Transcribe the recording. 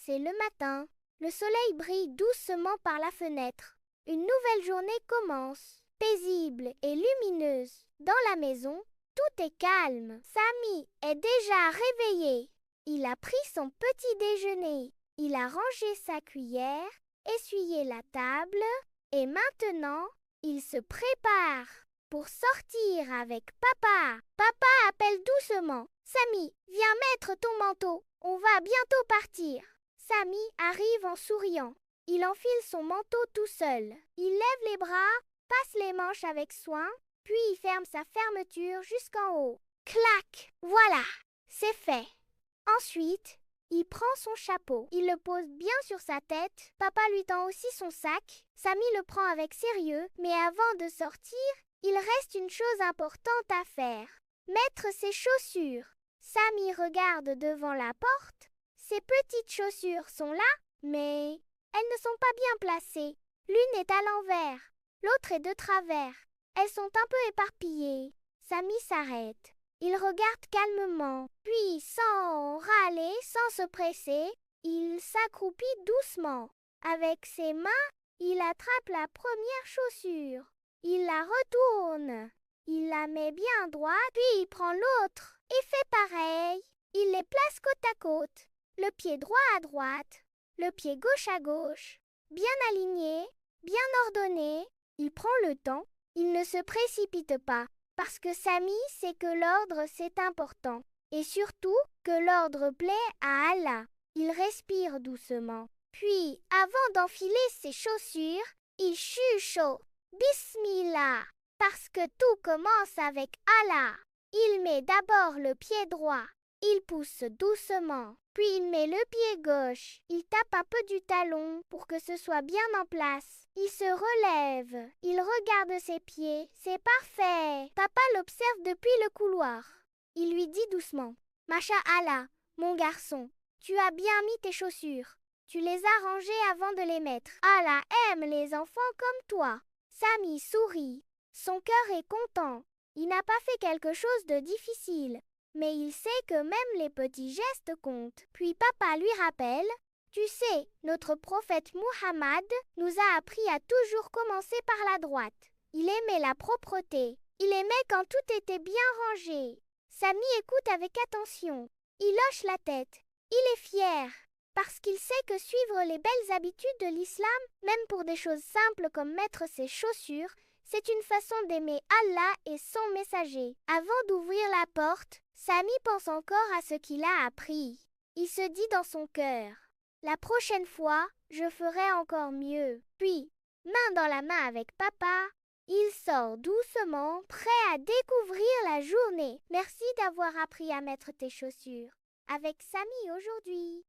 C'est le matin. Le soleil brille doucement par la fenêtre. Une nouvelle journée commence, paisible et lumineuse. Dans la maison, tout est calme. Samy est déjà réveillé. Il a pris son petit déjeuner. Il a rangé sa cuillère, essuyé la table et maintenant, il se prépare pour sortir avec papa. Papa appelle doucement. Samy, viens mettre ton manteau. On va bientôt partir. Samy arrive en souriant. Il enfile son manteau tout seul. Il lève les bras, passe les manches avec soin, puis il ferme sa fermeture jusqu'en haut. Clac! Voilà, c'est fait. Ensuite, il prend son chapeau. Il le pose bien sur sa tête. Papa lui tend aussi son sac. Samy le prend avec sérieux, mais avant de sortir, il reste une chose importante à faire. Mettre ses chaussures. Samy regarde devant la porte. Ses petites chaussures sont là, mais elles ne sont pas bien placées. L'une est à l'envers, l'autre est de travers. Elles sont un peu éparpillées. Samy s'arrête. Il regarde calmement, puis sans râler, sans se presser, il s'accroupit doucement. Avec ses mains, il attrape la première chaussure. Il la retourne. Il la met bien droite, puis il prend l'autre et fait pareil. Il les place côte à côte. Le pied droit à droite, le pied gauche à gauche, bien aligné, bien ordonné. Il prend le temps, il ne se précipite pas, parce que Samy sait que l'ordre c'est important, et surtout que l'ordre plaît à Allah. Il respire doucement. Puis, avant d'enfiler ses chaussures, il chuchote « Bismillah » parce que tout commence avec Allah. Il met d'abord le pied droit. Il pousse doucement, puis il met le pied gauche. Il tape un peu du talon pour que ce soit bien en place. Il se relève, il regarde ses pieds. C'est parfait. Papa l'observe depuis le couloir. Il lui dit doucement « Masha'Allah, mon garçon, tu as bien mis tes chaussures. Tu les as rangées avant de les mettre. Allah aime les enfants comme toi. » Samy sourit. Son cœur est content. Il n'a pas fait quelque chose de difficile. Mais il sait que même les petits gestes comptent. Puis papa lui rappelle « Tu sais, notre prophète Muhammad nous a appris à toujours commencer par la droite. Il aimait la propreté. Il aimait quand tout était bien rangé. » Samy écoute avec attention. Il hoche la tête. Il est fier. Parce qu'il sait que suivre les belles habitudes de l'islam, même pour des choses simples comme mettre ses chaussures, c'est une façon d'aimer Allah et son messager. Avant d'ouvrir la porte, Samy pense encore à ce qu'il a appris. Il se dit dans son cœur « La prochaine fois, je ferai encore mieux. » Puis, main dans la main avec papa, il sort doucement, prêt à découvrir la journée. Merci d'avoir appris à mettre tes chaussures avec Samy aujourd'hui.